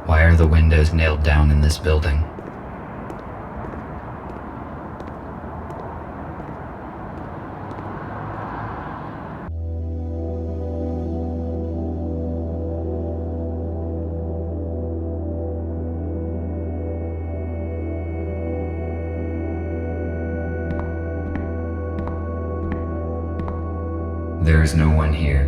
Why are the windows nailed down in this building? There is no one here.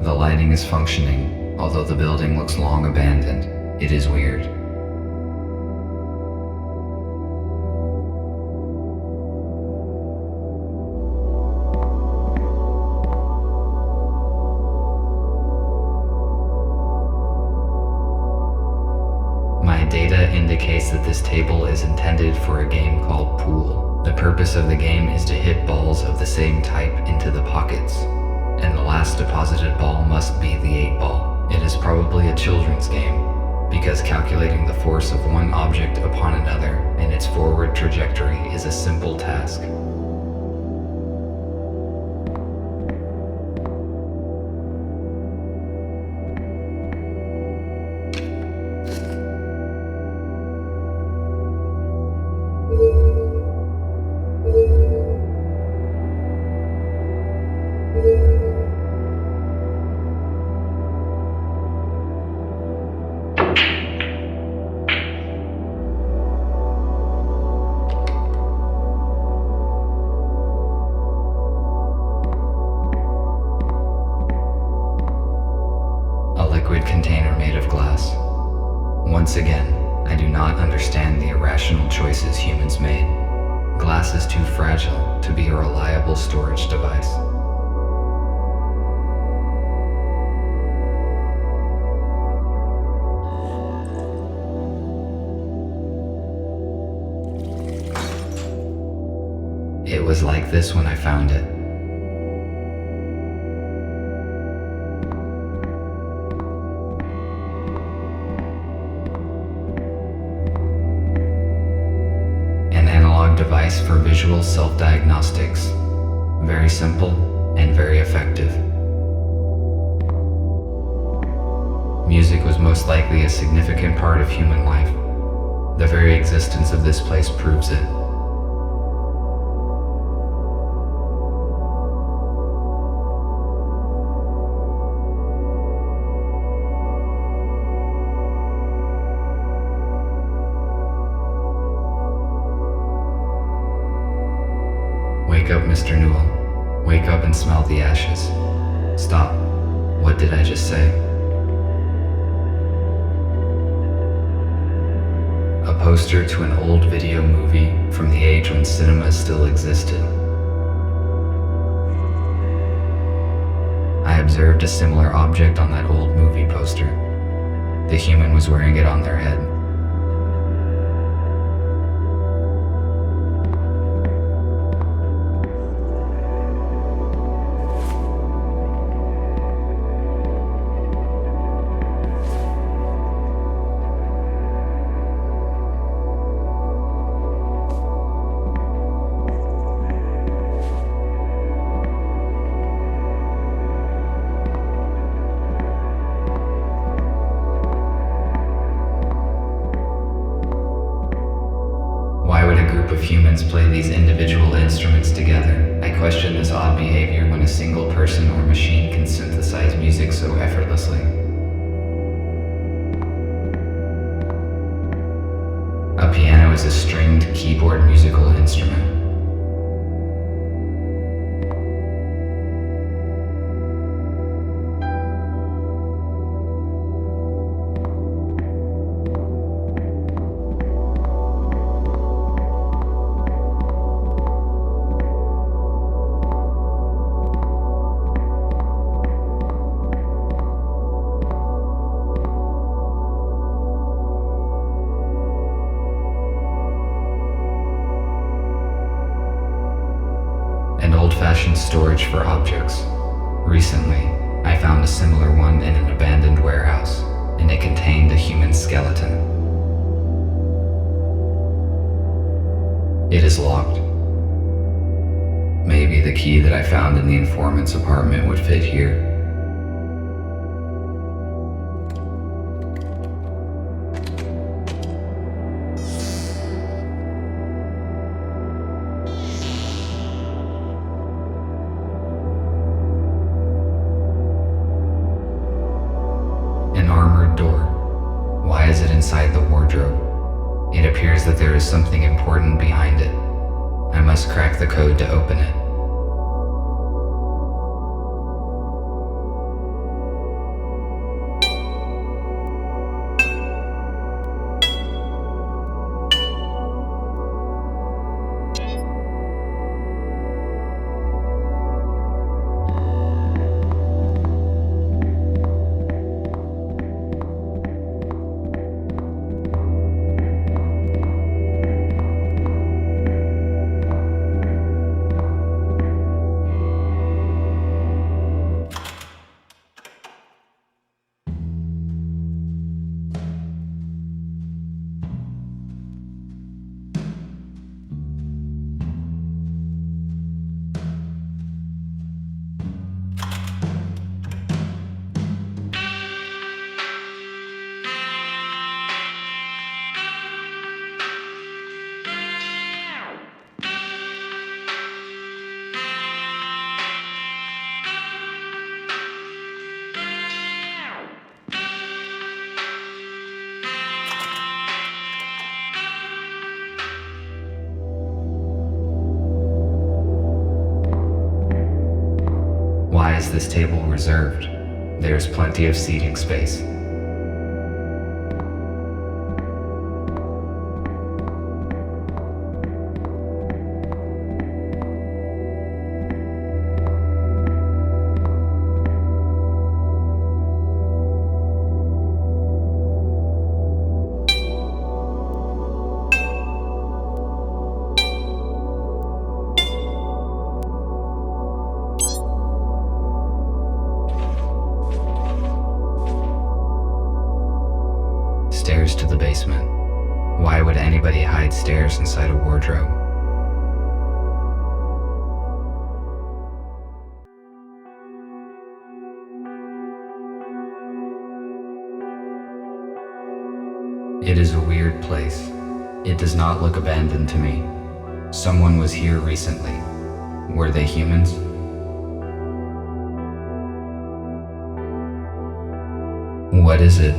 The lighting is functioning, although the building looks long abandoned. It is weird. My data indicates that this table is intended for a game called Pool. The purpose of the game is to hit balls of the same type into the pockets, and the last deposited ball must be the 8-ball. It is probably a children's game, because calculating the force of one object upon another and its forward trajectory is a simple task. Container made of glass. Once again, I do not understand the irrational choices humans made. Glass is too fragile to be a reliable storage device. It was like this when I found it. Device for visual self-diagnostics. Very simple and very effective. Music was most likely a significant part of human life. The very existence of this place proves it. Wake up, Mr. Newell. Wake up and smell the ashes. Stop. What did I just say? A poster to an old video movie from the age when cinema still existed. I observed a similar object on that old movie poster. The human was wearing it on their head. Of humans play these individual instruments together. I question this odd behavior when a single person or machine can synthesize music so effortlessly. A piano is a stringed keyboard musical instrument. Old-fashioned storage for objects. Recently, I found a similar one in an abandoned warehouse, and it contained a human skeleton. It is locked. Maybe the key that I found in the informant's apartment would fit here. cardboard door. Why is it inside the wardrobe? It appears that there is something important behind it. I must crack the code to open it. Why is this table reserved? There's plenty of seating space. Stairs to the basement. Why would anybody hide stairs inside a wardrobe? It is a weird place. It does not look abandoned to me. Someone was here recently. Were they humans? What is it?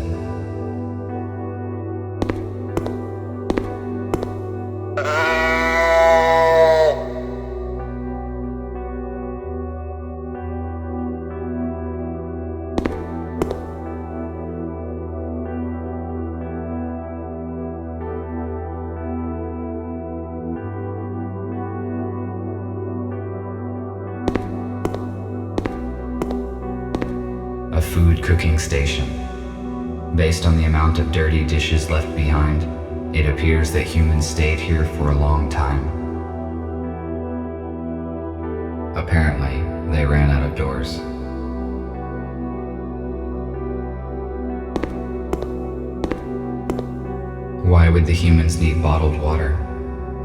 A food cooking station. Based on the amount of dirty dishes left behind, it appears that humans stayed here for a long time. Apparently, they ran out of doors. Why would the humans need bottled water?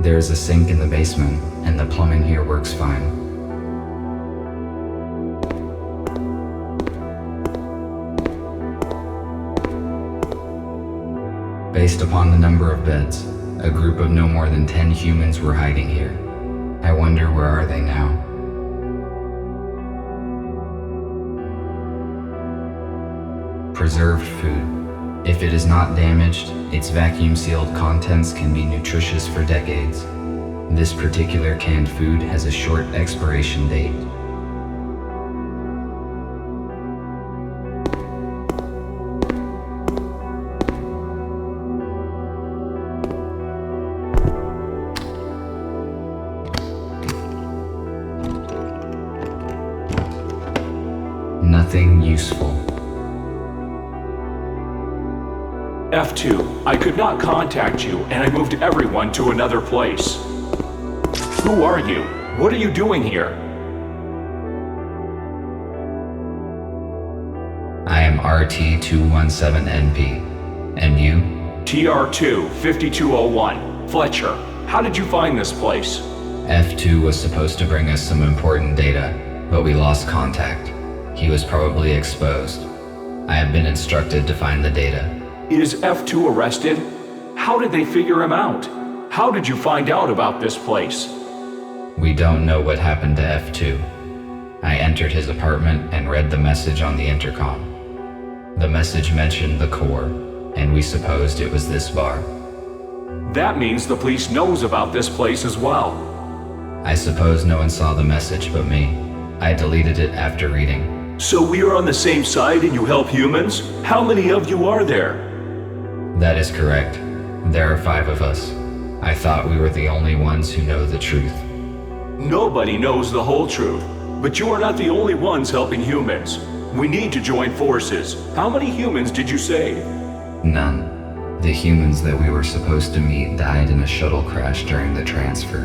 There is a sink in the basement, and the plumbing here works fine. Based upon the number of beds, a group of no more than 10 humans were hiding here. I wonder, where are they now? Preserved food. If it is not damaged, its vacuum-sealed contents can be nutritious for decades. This particular canned food has a short expiration date. Nothing useful. F2, I could not contact you, and I moved everyone to another place. Who are you? What are you doing here? I am RT217NP. And you? TR2 5201. Fletcher, how did you find this place? F2 was supposed to bring us some important data, but we lost contact. He was probably exposed. I have been instructed to find the data. Is F2 arrested? How did they figure him out? How did you find out about this place? We don't know what happened to F2. I entered his apartment and read the message on the intercom. The The message mentioned the core, and we supposed it was this bar. That means the police knows about this place as well. I suppose no one saw the message but me. I deleted it after reading. So we are on the same side and you help humans? How many of you are there? That is correct. There are 5 of us. I thought we were the only ones who know the truth. Nobody knows the whole truth, but you are not the only ones helping humans. We need to join forces. How many humans did you save? None. The humans that we were supposed to meet died in a shuttle crash during the transfer.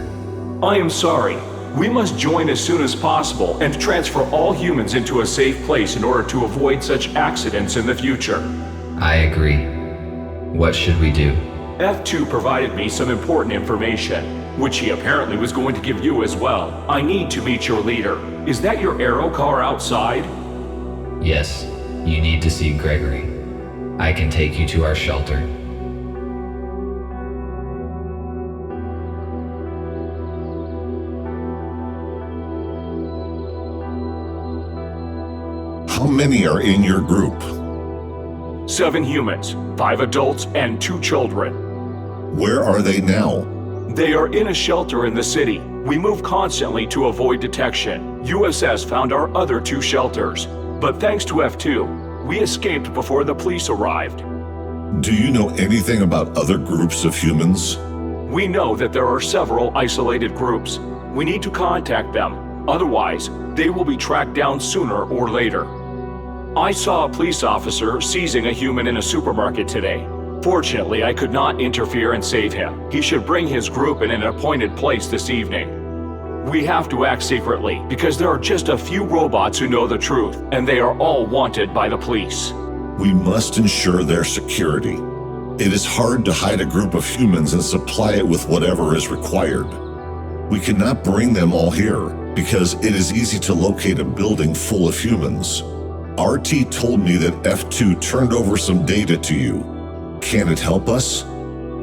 I am sorry. We must join as soon as possible and transfer all humans into a safe place in order to avoid such accidents in the future. I agree. What should we do? F2 provided me some important information, which he apparently was going to give you as well. I need to meet your leader. Is that your aero car outside? Yes, you need to see Gregory. I can take you to our shelter. How many are in your group? 7 humans, 5 adults, and 2 children. Where are they now? They are in a shelter in the city. We move constantly to avoid detection. USS found our other 2 shelters, but thanks to F2, we escaped before the police arrived. Do you know anything about other groups of humans? We know that there are several isolated groups. We need to contact them. Otherwise, they will be tracked down sooner or later. I saw a police officer seizing a human in a supermarket today. Fortunately, I could not interfere and save him. He should bring his group in an appointed place this evening. We have to act secretly because there are just a few robots who know the truth, and they are all wanted by the police. We must ensure their security. It is hard to hide a group of humans and supply it with whatever is required. We cannot bring them all here because it is easy to locate a building full of humans. RT told me that F2 turned over some data to you. Can it help us?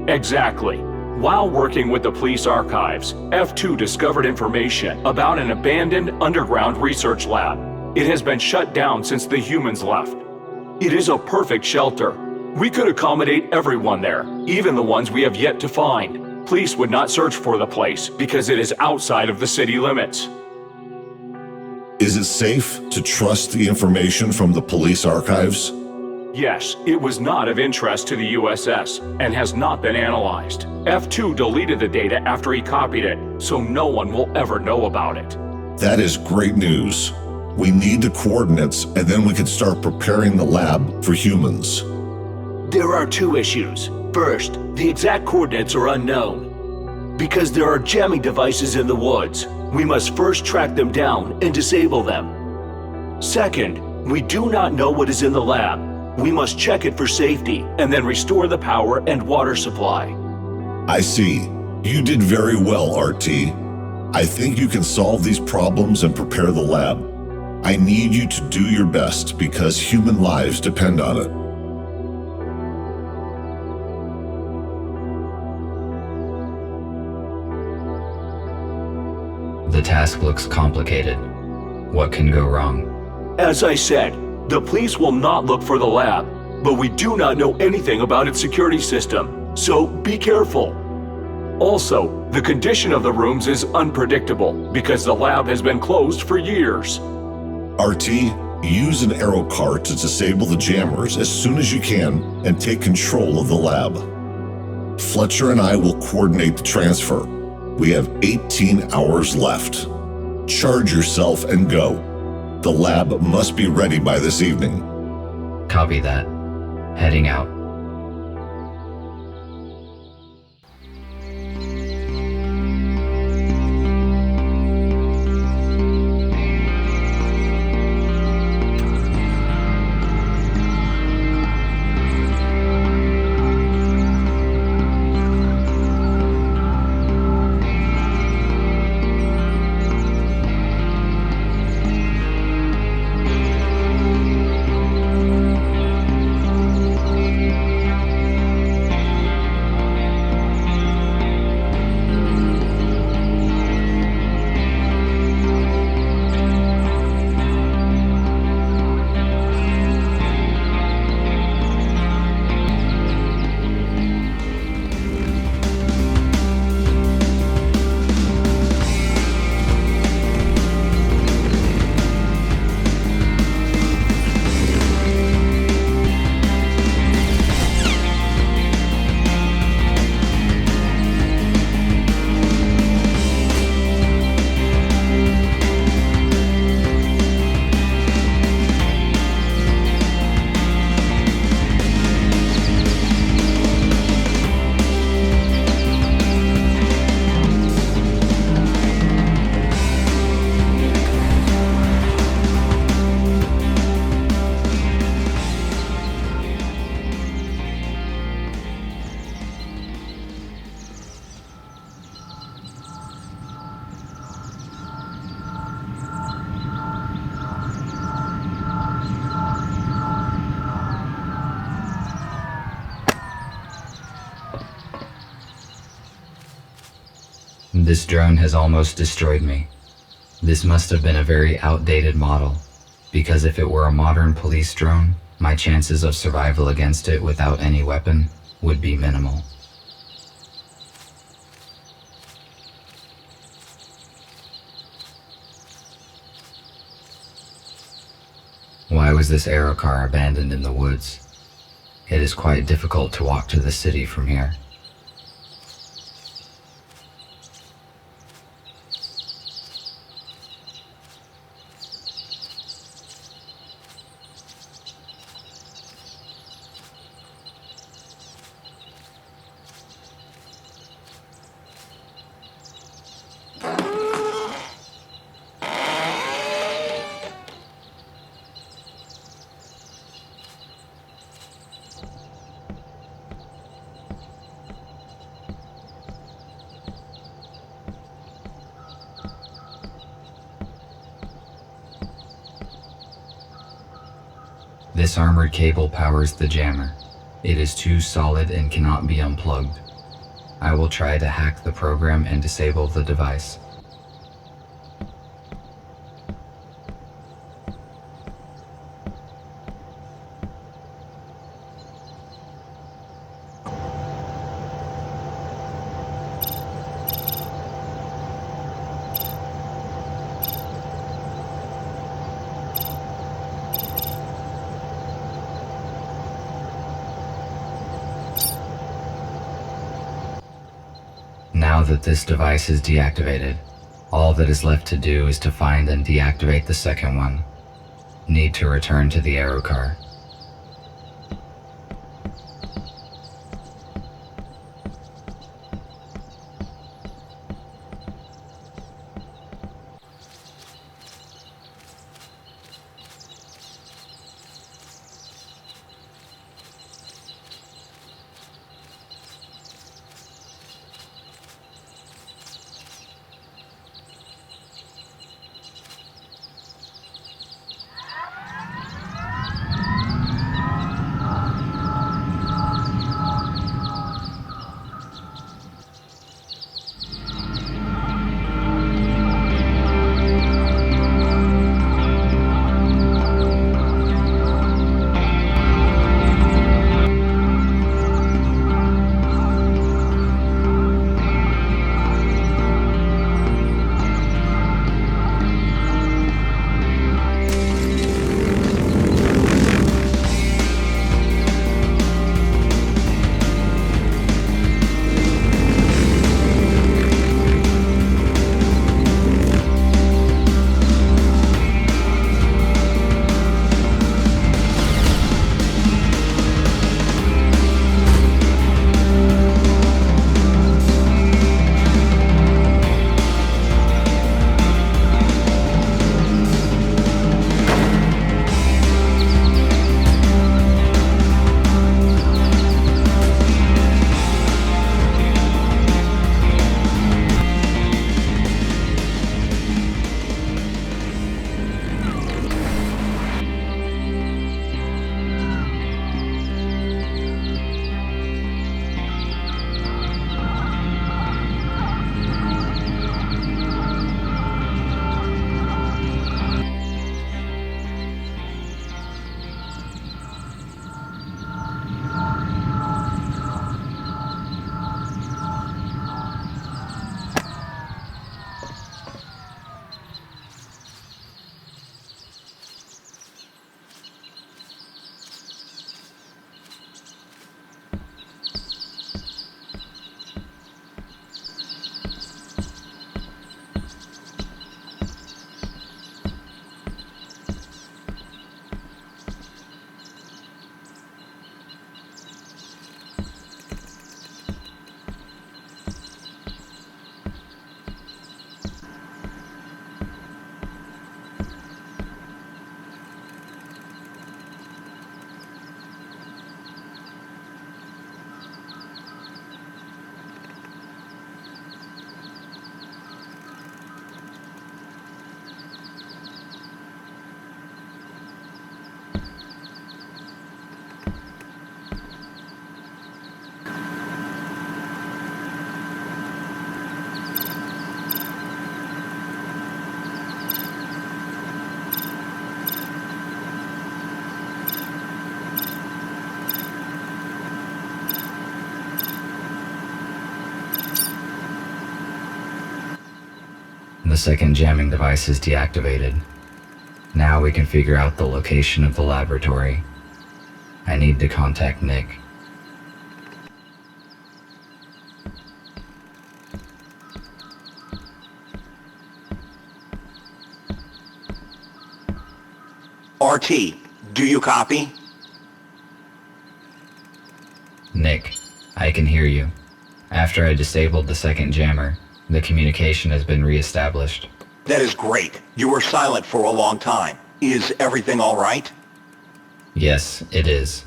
Exactly. While working with the police archives, F2 discovered information about an abandoned underground research lab. It has been shut down since the humans left. It is a perfect shelter. We could accommodate everyone there, even the ones we have yet to find. Police would not search for the place because it is outside of the city limits. Is it safe to trust the information from the police archives? Yes, it was not of interest to the USS and has not been analyzed. F2 deleted the data after he copied it, so no one will ever know about it. That is great news. We need the coordinates, and then we can start preparing the lab for humans. There are 2 issues. First, the exact coordinates are unknown. Because there are jamming devices in the woods, we must first track them down and disable them. Second, we do not know what is in the lab. We must check it for safety and then restore the power and water supply. I see. You did very well, RT. I think you can solve these problems and prepare the lab. I need you to do your best because human lives depend on it. The task looks complicated. What can go wrong? As I said, the police will not look for the lab, but we do not know anything about its security system, so be careful. Also, the condition of the rooms is unpredictable because the lab has been closed for years. RT, use an aero car to disable the jammers as soon as you can and take control of the lab. Fletcher and I will coordinate the transfer. We have 18 hours left. Charge yourself and go. The lab must be ready by this evening. Copy that. Heading out. This drone has almost destroyed me. This must have been a very outdated model, because if it were a modern police drone, my chances of survival against it without any weapon would be minimal. Why was this aerocar abandoned in the woods? It is quite difficult to walk to the city from here. This armored cable powers the jammer. It is too solid and cannot be unplugged. I will try to hack the program and disable the device. Now that this device is deactivated, all that is left to do is to find and deactivate the second one. Need to return to the aerocar. The second jamming device is deactivated. Now we can figure out the location of the laboratory. I need to contact Nick. RT, do you copy? Nick, I can hear you. After I disabled the second jammer, the communication has been re-established. That is great. You were silent for a long time. Is everything all right? Yes, it is.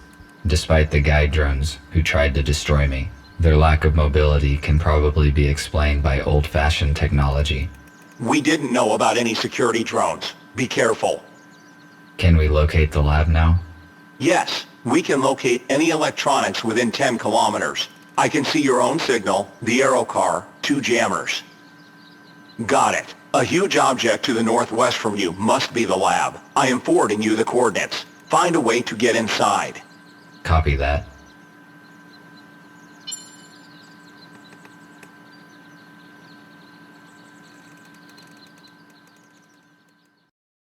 Despite the guide drones who tried to destroy me, their lack of mobility can probably be explained by old-fashioned technology. We didn't know about any security drones. Be careful. Can we locate the lab now? Yes, we can locate any electronics within 10 kilometers. I can see your own signal, the aero car, 2 jammers. Got it. A huge object to the northwest from you must be the lab. I am forwarding you the coordinates. Find a way to get inside. Copy that.